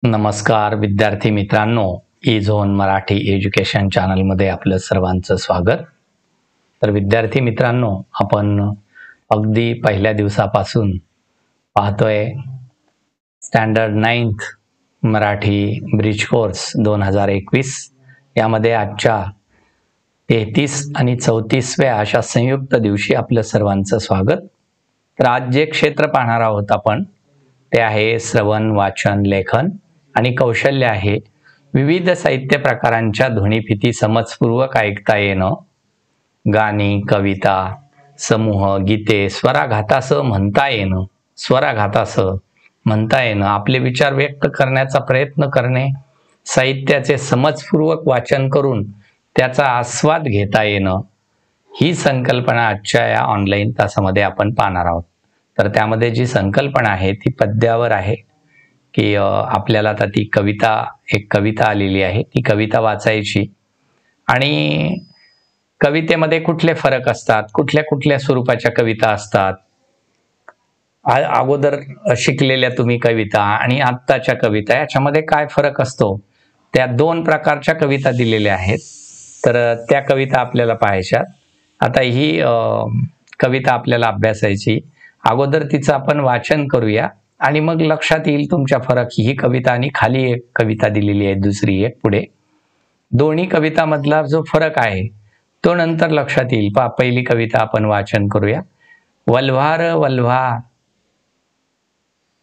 नमस्कार विद्यार्थी मित्रांनो, झोन मराठी एज्युकेशन चॅनलमध्ये आपलं सर्वांचं स्वागत. तर विद्यार्थी मित्रांनो, आपण अगदी पहिल्या दिवसापासून पाहतोय standard 9th Marathi bridge course 2021 यामध्ये आजच्या 33 आणि 34व्या अशा संयुक्त दिवशी आपलं सर्वांचं स्वागत. तर आज जे क्षेत्र पाहणार आहोत आपण ते आहे श्रवण, वाचन, लेखन आणि कौशल्य आहे. विविध साहित्य प्रकारांच्या ध्वनिफिती समजपूर्वक ऐकता येणं, गाणी, कविता, समूह, गीते स्वराघातासह म्हणता येणं, आपले विचार व्यक्त करण्याचा प्रयत्न करणे, साहित्याचे समजपूर्वक वाचन करून त्याचा आस्वाद घेता येणं, ही संकल्पना आजच्या या ऑनलाईन तासामध्ये आपण पाहणार आहोत. तर त्यामध्ये जी संकल्पना आहे ती पद्यावर आहे की आपल्याला आता ती एक कविता आलेली आहे, ती कविता वाचायची आणि कवितेमध्ये कुठले फरक असतात, कुठल्या कुठल्या स्वरूपाच्या कविता असतात, अगोदर शिकलेल्या तुम्ही कविता आणि आत्ताच्या कविता याच्यामध्ये काय फरक असतो, त्या 2 प्रकारच्या कविता दिलेल्या आहेत. तर त्या कविता आपल्याला पाहायच्या. आता ही कविता आपल्याला अभ्यासायची. अगोदर तिचं आपण वाचन करूया आणि मग लक्षात येईल तुमच्या फरक. ही कविता आणि खाली एक कविता दिलेली आहे, दुसरी एक पुढे. दोन्ही कवितामधला जो फरक आहे तो नंतर लक्षात येईल. पहिली कविता आपण वाचन करूया. वल्हार वल्हा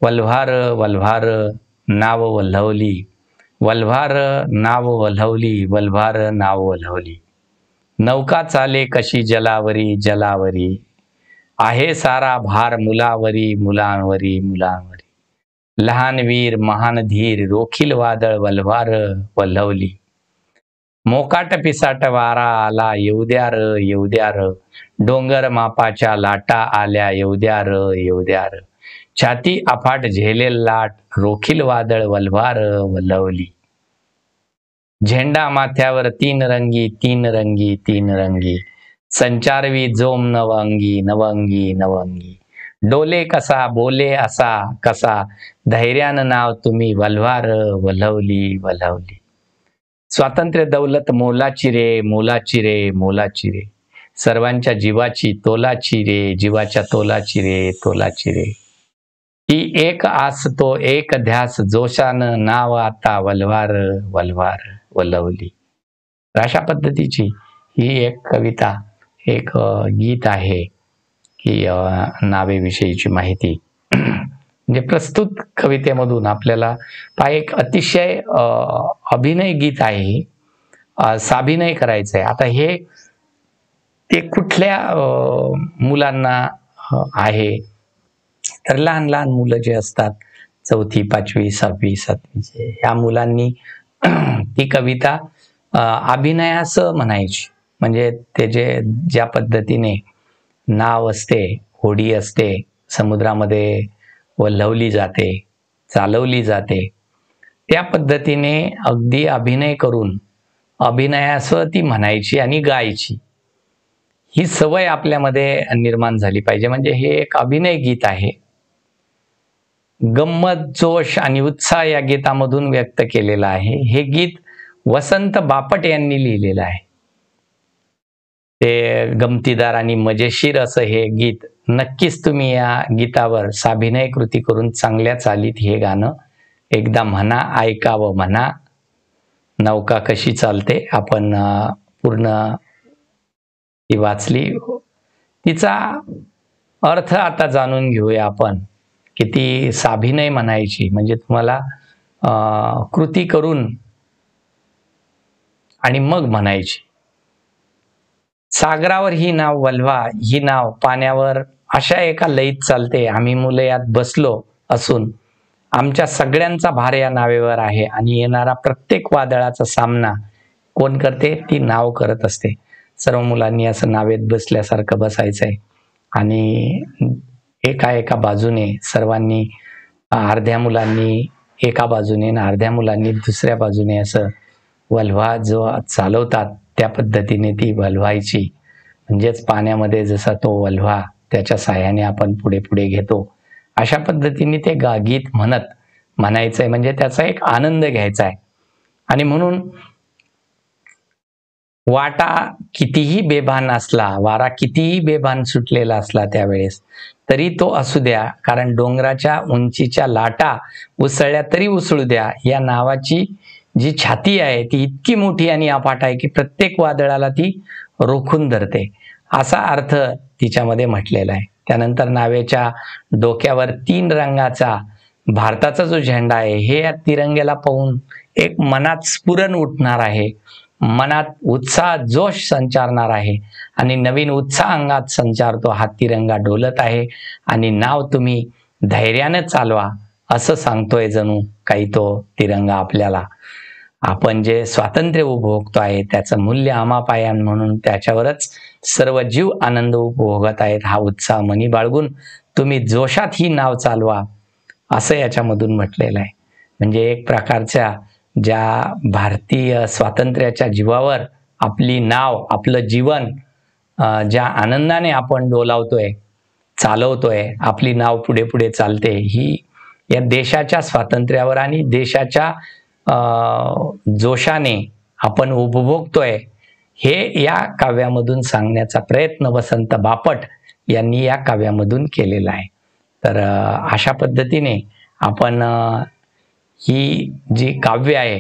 वल्हार वल्हार नाव वल्हवली, वल्हार नाव वल्हवली, वल्हार नाव वल्हवली. नौका चाले कशी जलावरी जलावरी, आहे सारा भार मुलावरी मुलांवरी मुलांवरी. लहान वीर महान धीर, रोखील वादळ वल्हार वल्हवली. मोकाट पिसाट वारा आला, येऊद्या र येऊद्या र, डोंगर मापाच्या लाटा आल्या, येऊद्या र येऊद्या र. छाती अफाट झेलेल लाट, रोखील वादळ वल्हार वल्हवली. झेंडा माथ्यावर तीन रंगी तीन रंगी तीन रंगी, संचारवी जोम नवंगी नवंगी नवंगी. डोले कसा बोले असा कसा, धैर्यानं नाव तुम्ही वल्हार वल्हवली वल्हवली. स्वातंत्र्य दौलत मोलाची रे मोलाची रे मोलाची रे, सर्वांच्या जीवाची तोलाची रे जीवाच्या तोलाची रे तोलाची रे. ती एक आस तो एक ध्यास, जोशानं नाव आता वल्हार वल्हार वल्हवली. अशा पद्धतीची ही एक कविता, एक गीत आहे की नावेविषयीची माहिती म्हणजे प्रस्तुत कवितेमधून आपल्याला एक अतिशय अभिनय गीत आहे, साभिनय करायचं आहे. आता हे ते कुठल्या मुलांना आहे, तर लहान लहान मुलं जे असतात 4थी 5वी 6वी 7वीचे, ह्या मुलांनी ती कविता अभिनयासह म्हणायची. म्हणजे ते ज्या पद्धतीने नाव असते, होडी असते, समुद्रामध्ये वल्हवली जाते, चालवली जाते, त्या पद्धतीने अगदी अभिनय करून अभिनयासह ती म्हणायची आणि गायची. ही सवय आपल्यामध्ये निर्माण झाली पाहिजे. म्हणजे हे एक अभिनय गीत आहे. गंमत, जोश आणि उत्साह या गीतामधून व्यक्त केलेला आहे. हे गीत वसंत बापट यांनी लिहिलेलं आहे. ते गमतीदार आणि मजेशीर असं हे गीत. नक्कीच तुम्ही या गीतावर साभिनय कृती करून चांगल्या चालीत हे गाणं एकदा म्हणा, ऐकावं म्हणा. नौका कशी चालते आपण पूर्ण ती वाचली. तिचा अर्थ आता जाणून घेऊया आपण. किती साभिनय म्हणायची, म्हणजे तुम्हाला कृती करून आणि मग म्हणायची. सागरावर ही नाव वल्हा, ही नाव पाण्यावर अशा एका लयीत चालते. आम्ही मुलं यात बसलो असून आमच्या सगळ्यांचा भार या नावेवर आहे आणि येणारा प्रत्येक वादळाचा सामना कोण करते, ती नाव करत असते. सर्व मुलांनी असं नावेत बसल्यासारखं बसायचंय आणि एका बाजूने सर्वांनी, अर्ध्या मुलांनी एका बाजूने आणि अर्ध्या मुलांनी दुसऱ्या बाजूने असं वल्हा जो चालवतात त्या पद्धतीने ती वल्हायची. म्हणजेच पाण्यामध्ये जसा तो वल्हा त्याच्या साह्याने आपण पुढे पुढे घेतो, अशा पद्धतीने ते गीत म्हणत म्हणायचंय, म्हणजे त्याचा एक आनंद घ्यायचा आहे. आणि म्हणून वाटा कितीही बेभान असला, वारा कितीही बेभान सुटलेला असला त्यावेळेस, तरी तो असू द्या, कारण डोंगराच्या उंचीच्या लाटा उसळल्या तरी उसळू द्या, या नावाची जी छाती आहे ती इतकी मोठी आणि अफाट आहे की प्रत्येक वादळाला ती रोखून धरते, असा अर्थ तिच्यामध्ये म्हटलेला आहे. त्यानंतर नावेच्या डोक्यावर 3 रंगाचा भारताचा जो झेंडा आहे, हे या तिरंग्याला पाहून एक मनात स्फुरण उठणार आहे, मनात उत्साह जोश संचारणार आहे आणि नवीन उत्साह अंगात संचारतो. हा तिरंगा डोलत आहे आणि नाव तुम्ही धैर्याने चालवा, असं सांगतोय जणू काही तो तिरंगा आपल्याला. आपण जे स्वातंत्र्य उपभोगतो आहे त्याचं मूल्य अमापायान, म्हणून त्याच्यावरच सर्व जीव आनंद उपभोगत आहेत. हा उत्साह मनी बाळगून तुम्ही जोशात ही नाव चालवा, असं याच्यामधून म्हटलेलं आहे. म्हणजे एक प्रकारच्या ज्या भारतीय स्वातंत्र्याच्या जीवावर आपली नाव, आपलं जीवन ज्या आनंदाने आपण डोलावतोय, चालवतोय, आपली नाव पुढे पुढे चालते, ही या देशाच्या स्वातंत्र्यावर आणि देशाच्या जोशाने आपण उपभोगतोय, हे या काव्यामधून सांगण्याचा प्रयत्न वसंत बापट यांनी या काव्यामधून केलेला आहे. तर अशा पद्धतीने आपण ही जी काव्य आहे,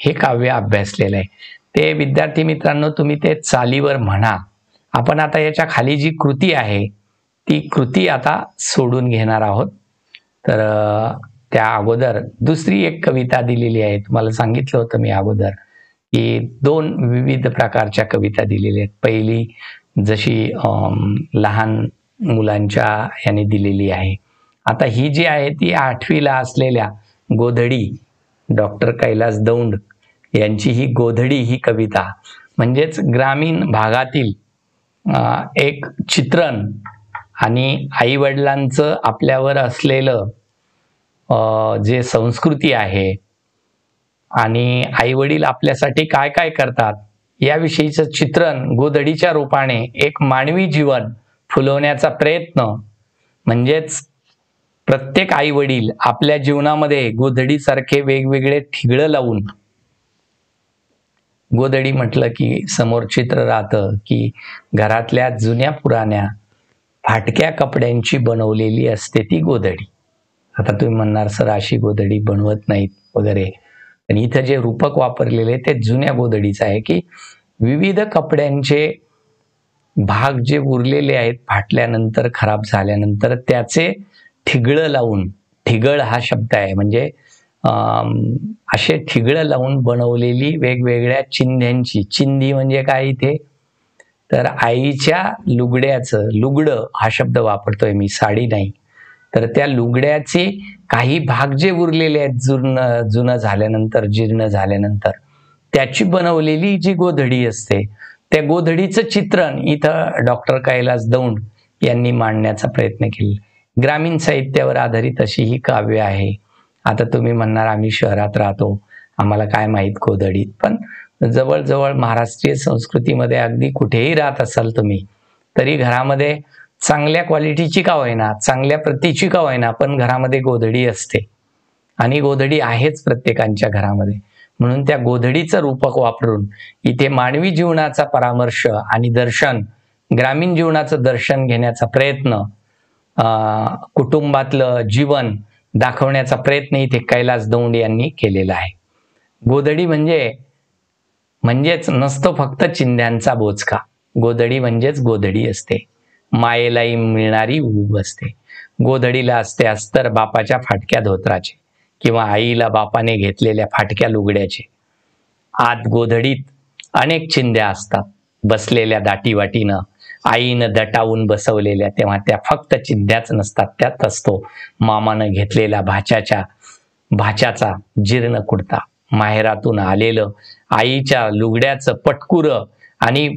हे काव्य अभ्यासलेलं आहे. ते विद्यार्थी मित्रांनो, तुम्ही ते चालीवर म्हणा. आपण आता याच्या खाली जी कृती आहे ती कृती आता सोडून घेणार आहोत. तर त्या अगोदर दुसरी एक कविता दिलेली आहे. तुम्हाला सांगितलं होतं मी अगोदर की 2 विविध प्रकारच्या कविता दिलेल्या आहेत. पहिली जशी लहान मुलांच्या याने दिलेली आहे. आता ही जी आहे ती 8वीला असलेल्या गोधडी, डॉक्टर कैलास दौंड यांची ही गोधडी ही कविता, म्हणजेच ग्रामीण भागातील एक चित्रण आणि आईवडिलांचं आपल्यावर असलेलं जे संस्कृती आहे आणि आईवडील आपल्यासाठी काय काय करतात याविषयीचं चित्रण गोधडीच्या रूपाने एक मानवी जीवन फुलवण्याचा प्रयत्न. म्हणजेच प्रत्येक आईवडील आपल्या जीवनामध्ये गोधडीसारखे वेगवेगळे ठिगळं लावून, गोधडी म्हटलं की समोर चित्र राहतं की घरातल्या जुन्या पुराण्या फाटक्या कपड्यांची बनवलेली असते ती गोधडी. आता तुम्ही म्हणणार सर अशी गोधडी बनवत नाहीत वगैरे, पण इथं जे रूपक वापरलेले ते जुन्या गोधडीचं आहे की विविध कपड्यांचे भाग जे उरलेले आहेत फाटल्यानंतर, खराब झाल्यानंतर, त्याचे ठिगळं लावून, ठिगळ हा शब्द आहे, म्हणजे असे ठिगळं लावून बनवलेली वेगवेगळ्या चिंध्यांची, चिंधी म्हणजे काय इथे तर आईच्या लुगड्याचं, लुगडं हा शब्द वापरतोय मी, साडी नाही, तर त्या लुगड्याचे काही भाग जे उरलेले आहेत जुनं झाल्यानंतर, जीर्ण झाल्यानंतर, त्याची बनवलेली जी गोधडी असते, त्या गोधडीचं चित्रण इथं डॉक्टर कैलास दौंड यांनी मांडण्याचा प्रयत्न केला. ग्रामीण साहित्यावर आधारित अशी ही काव्य आहे. आता तुम्ही म्हणणार आम्ही शहरात राहतो, आम्हाला काय माहीत गोधडीत, पण जवळजवळ महाराष्ट्रीय संस्कृतीमध्ये अगदी कुठेही राहत असाल तुम्ही, तरी घरामध्ये चांगल्या क्वालिटीची का होईना, चांगल्या प्रतीची का होईना, पण घरामध्ये गोधडी असते आणि गोधडी आहेच प्रत्येकाच्या घरामध्ये. म्हणून त्या गोधडीचं रूपक वापरून इथे मानवी जीवनाचा परामर्श आणि दर्शन, ग्रामीण जीवनाचं दर्शन घेण्याचा प्रयत्न, कुटुंबातलं जीवन दाखवण्याचा प्रयत्न इथे कैलास दौंड यांनी केलेला आहे. गोधडी म्हणजेच नसतो फक्त चिंध्यांचा बोचका, गोधडी म्हणजेच गोधडी असते, मायेलाही मिळणारी ऊब असते. गोधडीला असते अस्तर बापाच्या फाटक्या धोत्राचे किंवा आईला बापाने घेतलेल्या फाटक्या लुगड्याचे. आत गोधडीत अनेक चिंध्या असतात बसलेल्या दाटीवाटीनं, आईनं दटावून बसवलेल्या, तेव्हा त्या फक्त चिंध्याच नसतात, त्यात असतो मामानं घेतलेला भाच्याचा जीर्ण कुडता, माहेरातून आलेलं आईच्या लुगड्याचं पटकुरं आणि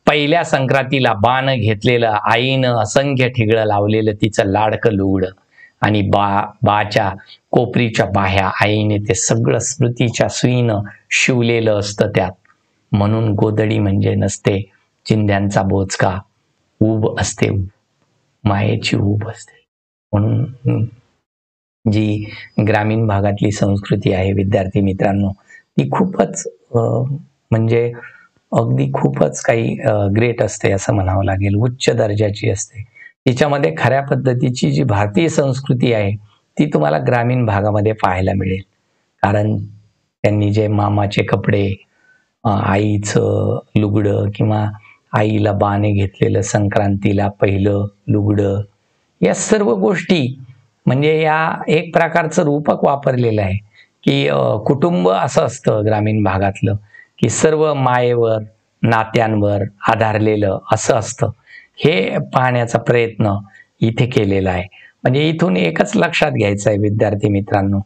पहिल्या संक्रांतीला बाण घेतलेलं, आईनं असंख्य ठिगळं लावलेलं तिचं लाडकं लुगडं आणि बाच्या कोपरीच्या बाह्या आईने ते सगळं स्मृतीच्या सुईनं शिवलेलं असतं त्यात. म्हणून गोधडी म्हणजे नसते चिंध्यांचा बोचका, ऊब असते, मायेची ऊब असते. म्हणून जी ग्रामीण भागातली संस्कृती आहे विद्यार्थी मित्रांनो, ती खूपच म्हणजे अगदी खूपच काही ग्रेट असते असं म्हणावं लागेल. उच्च दर्जाची असते. तिच्यामध्ये खऱ्या पद्धतीची जी भारतीय संस्कृती आहे, ती तुम्हाला ग्रामीण भागामध्ये पाहायला मिळेल. कारण त्यांनी जे मामाचे कपडे, आईचं लुगडं किंवा आईला बाने घेतलेलं संक्रांतीला पहिलं लुगडं, या सर्व गोष्टी म्हणजे या एक प्रकारचं रूपक वापरलेलं आहे, की कुटुंब असं असतं ग्रामीण भागातलं, की सर्व मायेवर, नात्यांवर आधारलेलं असं असतं. हे पाहण्याचा प्रयत्न इथे केलेला आहे. म्हणजे इथून एकच लक्षात घ्यायचं आहे विद्यार्थी मित्रांनो,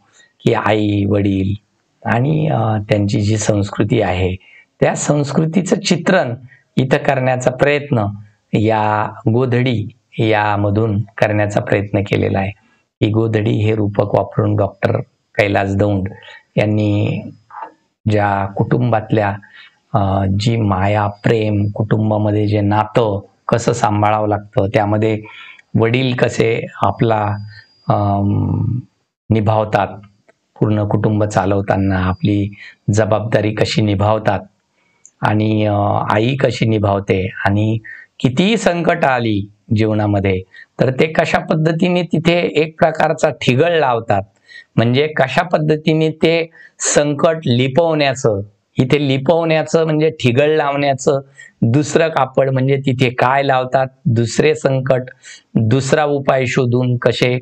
की आई-वडील आणि त्यांची जी संस्कृती आहे, त्या संस्कृतीचं चित्रण इथं करण्याचा प्रयत्न या गोधडी यामधून करण्याचा प्रयत्न केलेला आहे. ही गोधडी हे रूपक वापरून डॉक्टर कैलास दौंड यांनी ज्या कुटुंबातल्या जी माया, प्रेम, कुटुंबामध्ये जे नातं कसं सांभाळावं लागतं, त्यामध्ये वडील कसे आपला निभावतात, पूर्ण कुटुंब चालवताना आपली जबाबदारी कशी निभावतात आणि आई कशी निभावते आणि कितीही संकट आली जीवनामध्ये तर ते कशा पद्धतीने तिथे एक प्रकारचा ठिगळ लावतात. म्हणजे कशा पद्धतीने ते संकट लिपवण्याचं, इथे लिपवण्याचं म्हणजे ठिगळ लावण्याचं दुसरं कापड म्हणजे तिथे काय लावतात, दुसरे संकट, दुसरा उपाय शोधून कसे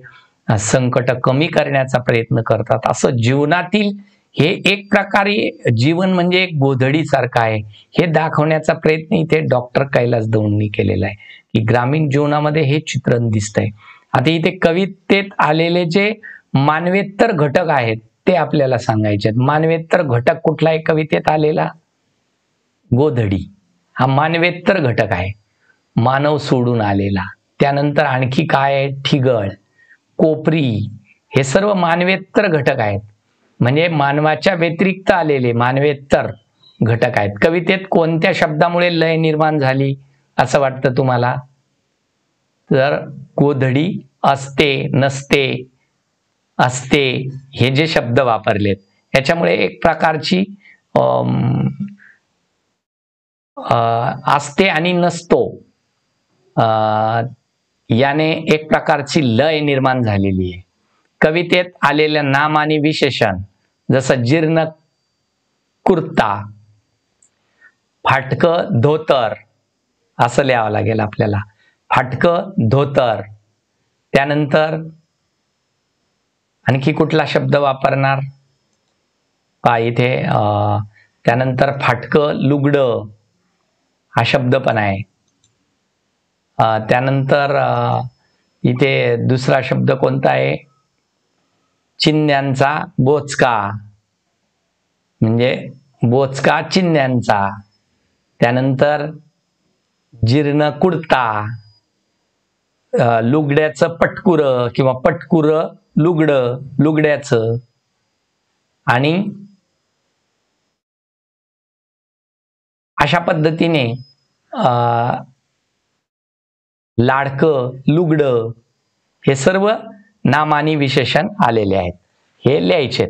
संकट कमी करण्याचा प्रयत्न करतात. असं जीवनातील हे एक प्रकारे जीवन म्हणजे एक गोधडीसारखं आहे, हे दाखवण्याचा प्रयत्न इथे डॉक्टर कैलास दौंडनी केलेला आहे, की ग्रामीण जीवनामध्ये हे चित्रण दिसतंय. आता इथे कवितेत आलेले जे मानवेतर घटक आहेत ते आपल्याला सांगायचे आहेत. मानवेतर घटक कुठला आहे कवितेत आलेला? गोधडी हा मानवेतर घटक आहे, मानव सोडून आलेला. त्यानंतर आणखी काय आहे? ठिगळ, कोपरी, हे सर्व मानवेतर घटक आहेत. म्हणजे मानवाच्या व्यतिरिक्त आलेले मानवेतर घटक आहेत. कवितेत कोणत्या शब्दामुळे लय निर्माण झाली असं वाटतं तुम्हाला? तर गोधडी, असते, नसते, असते, हे जे शब्द वापरलेत याच्यामुळे एक प्रकारची असते आणि नसतो याने एक प्रकारची लय निर्माण झालेली आहे. कवितेत आलेल्या नाम आणि विशेषण जसं जीर्ण कुर्ता, फाटकं धोतर असं लिहावं लागेल आपल्याला. फाटकं धोतर. त्यानंतर आणखी कुठला शब्द वापरणार इथे? त्यानंतर फाटकं लुगडं हा शब्द पण आहे. त्यानंतर इथे दुसरा शब्द कोणता आहे? चिंध्यांचा बोचका, म्हणजे बोचका चिंध्यांचा. त्यानंतर जीर्ण कुर्ता, लुगड्याचं पटकुरं किंवा पटकुरं लुगडं, लुगड्याचं. आणि अशा पद्धतीने लाडकं, लुगडं, हे सर्व नाम आणि विशेषण आलेले आहेत. हे लिहायचे.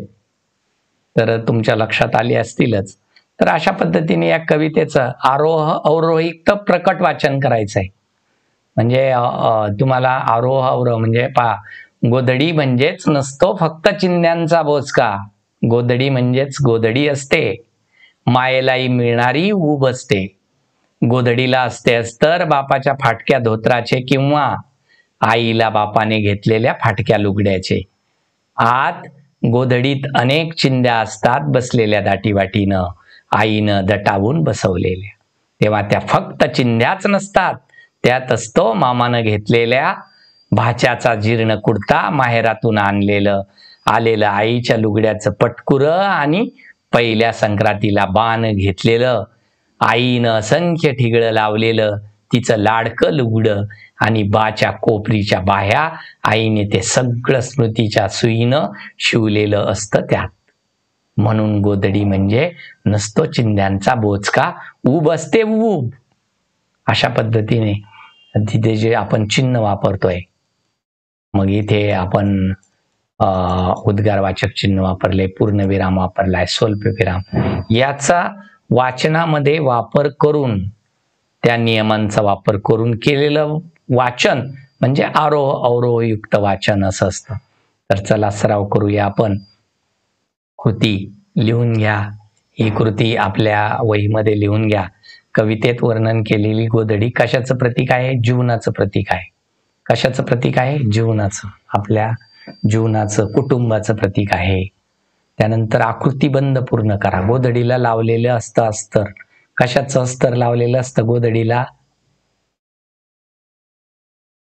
तर तुमच्या लक्षात आले असतीलच. तर अशा पद्धतीने या कवितेचं आरोह अवरोहित प्रकट वाचन करायचं आहे. म्हणजे तुम्हाला आरोह अवरोह म्हणजे गोधडी म्हणजेच नसतो फक्त चिंध्यांचा बोचका. गोधडी म्हणजेच गोधडी असते, मायेलाही मिळणारी ऊब असते. गोधडीला असते अस्तर बापाच्या फाटक्या धोत्राचे किंवा आईला बापाने घेतलेल्या फाटक्या लुगड्याचे. आत गोधडीत अनेक चिंध्या असतात बसलेल्या दाटीवाटीनं, आईनं दटावून बसवलेल्या. तेव्हा त्या फक्त चिंध्याच नसतात, त्यात असतो मामानं घेतलेल्या भाच्याचा जीर्ण कुर्ता, माहेरातून आलेलं आईच्या लुगड्याचं पटकुरं आणि पहिल्या संक्रांतीला बाण घेतलेलं, आईनं असंख्य ठिगळं लावलेलं तिचं लाडकं लुगडं आणि बाच्या कोपरीच्या बाह्या आईने ते सगळं स्मृतीच्या सुईनं शिवलेलं असतं त्यात. म्हणून गोधडी म्हणजे नसतो चिंध्यांचा बोचका, ऊब असते ऊब. अशा पद्धतीने तिथे जे आपण चिन्ह वापरतोय, मग इथे आपण उद्गारवाचक चिन्ह वापरले, पूर्णविराम वापरलाय, स्वल्पविराम, याचा वाचनामध्ये वापर करून, त्या नियमांचा वापर करून केलेलं वाचन म्हणजे आरोह अवरोह युक्त वाचन असं असतं. तर चला सराव करूया आपण. कृती लिहून घ्या. ही कृती आपल्या वहीमध्ये लिहून घ्या. कवितेत वर्णन केलेली गोधडी कशाचं प्रतीक आहे? जीवनाचं प्रतीक आहे. कशाचं प्रतीक आहे? जीवनाचं, आपल्या जीवनाचं, कुटुंबाचं प्रतीक आहे. त्यानंतर आकृतीबंध पूर्ण करा. गोधडीला लावलेलं असतं अस्तर. कशाचं अस्तर लावलेलं असतं गोधडीला?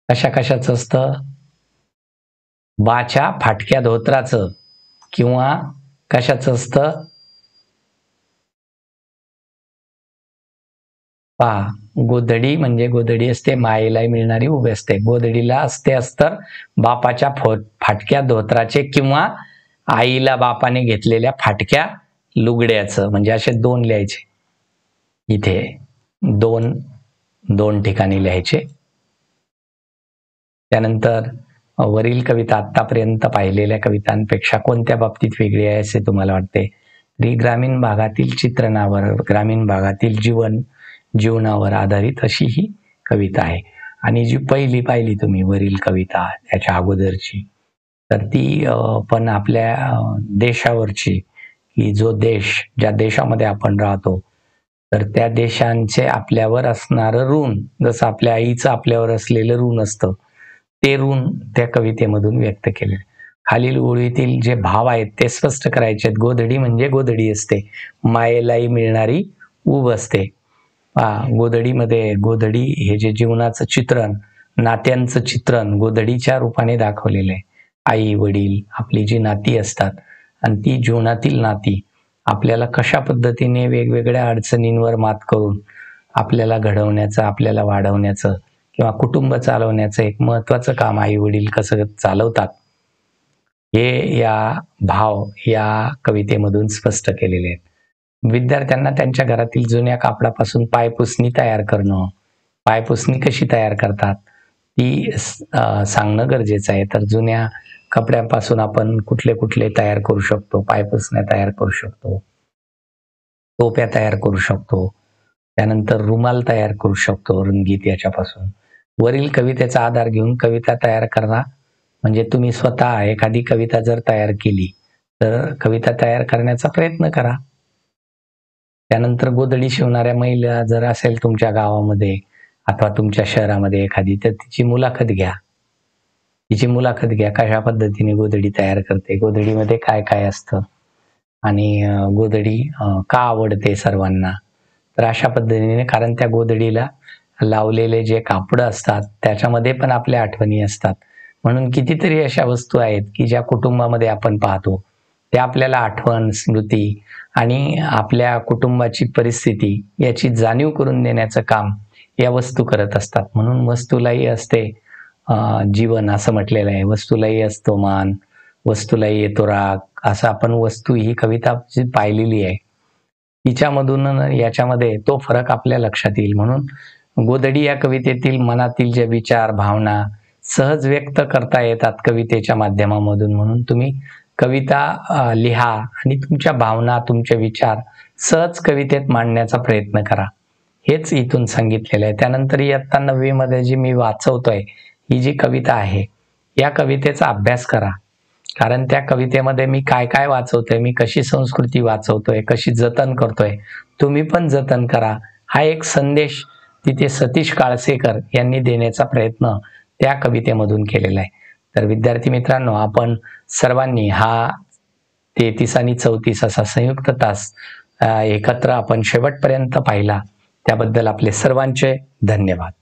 कशाचं असतं? बाच्या फाटक्या धोत्राचं. किंवा कशाचं असतं? पहा, गोधडी म्हणजे गोधडी असते, मायेला मिळणारी उभी असते. गोधडीला असते अस्तर बापाच्या फाटक्या धोत्राचे किंवा आईला बापाने घेतलेल्या फाटक्या लुगड्याचं. म्हणजे असे दोन लिहायचे, इथे दोन ठिकाणी लिहायचे. त्यानंतर वरील कविता आतापर्यंत पाहिलेल्या कवितांपेक्षा कोणत्या बाबतीत वेगळी आहे असे तुम्हाला वाटते? ग्रामीण भागातील चित्रणावर, ग्रामीण भागातील जीवनावर आधारित अशी ही कविता आहे. आणि जी पाहिली तुम्ही वरील कविता त्याच्या अगोदरची, तर ती पण आपल्या देशावरची, की जो देश, ज्या देशामध्ये आपण राहतो, तर त्या देशांचे आपल्यावर असणारं ऋण, जसं आपल्या आईचं आपल्यावर असलेलं ऋण असतं, ते ऋण त्या कवितेमधून व्यक्त केले. खालील ओळीतील जे भाव आहेत ते स्पष्ट करायचे आहेत. गोधडी म्हणजे गोधडी असते, मायेलाही मिळणारी ऊब असते. गोधडीमध्ये, गोधडी हे जे जीवनाचं चित्रण, नात्यांचं चित्रण गोधडीच्या रूपाने दाखवलेलं आहे. आई वडील, आपली जी नाती असतात, आणि ती जीवनातील नाती आपल्याला कशा पद्धतीने वेगवेगळ्या अडचणींवर मात करून आपल्याला घडवण्याचं, आपल्याला वाढवण्याचं किंवा कुटुंब चालवण्याचं एक महत्वाचं काम आई वडील कसं चालवतात, हे या भाव या कवितेमधून स्पष्ट केलेले आहेत. विद्यार्थ्यांना त्यांच्या घरातील जुन्या कापडापासून पायपुसणी तयार करणं, पायपुसणी कशी तयार करतात ती सांगणं गरजेचं आहे. तर जुन्या कपड्यापासून आपण कुठले तयार करू शकतो? पायपुसण्या तयार करू शकतो, टोप्या तयार करू शकतो, त्यानंतर रुमाल तयार करू शकतो रंगीत याच्यापासून. वरील कवितेचा आधार घेऊन कविता तयार करा. म्हणजे तुम्ही स्वतः एखादी कविता जर तयार केली तर कविता तयार करण्याचा प्रयत्न करा. त्यानंतर गोधडी शिवणाऱ्या महिला जर असेल तुमच्या गावामध्ये अथवा तुमच्या शहरामध्ये एखादी, तर तिची मुलाखत घ्या. कशा पद्धतीने गोधडी तयार करते, गोधडीमध्ये काय काय असतं, आणि गोधडी का आवडते सर्वांना. तर अशा पद्धतीने, कारण त्या गोधडीला लावलेले जे कापड असतात त्याच्यामध्ये पण आपल्या आठवणी असतात. म्हणून कितीतरी अशा वस्तू आहेत की ज्या कुटुंबामध्ये आपण पाहतो, त्या आपल्याला आठवण, स्मृती आणि आपल्या कुटुंबाची परिस्थिती याची जाणीव करून देण्याचं काम या वस्तू करत असतात. म्हणून वस्तूलाही असते जीवन असं म्हटलेलं आहे. वस्तूलाही असतो मान, वस्तूलाही येतो राग, असं आपण वस्तू ही कविता पाहिलेली आहे. तिच्यामधून याच्यामध्ये तो फरक आपल्या लक्षात येईल. म्हणून गोधडी या कवितेतील मनातील जे विचार, भावना सहज व्यक्त करता येतात कवितेच्या माध्यमामधून. म्हणून तुम्ही कविता लिहा आणि तुमच्या भावना, तुमचे विचार सहज कवितेत मांडण्याचा प्रयत्न करा. हेच इथून सांगितलेलं आहे. त्यानंतर इयत्ता 9वी मध्ये जी मी वाचवतोय ही जी कविता आहे, या कवितेचा अभ्यास करा. कारण त्या कवितेमध्ये मी काय काय वाचवतोय, मी कशी संस्कृती वाचवतोय, कशी जतन करतोय, तुम्ही पण जतन करा. हा एक संदेश तिथे सतीश काळसेकर यांनी देण्याचा प्रयत्न त्या कवितेमधून केलेला आहे. तर विद्यार्थी मित्रांनो, आपण सर्वांनी हा 33 आणि 34 असा संयुक्त तास एकत्र आपण शेवटपर्यंत पाहिला, त्याबद्दल आपले सर्वांचे धन्यवाद.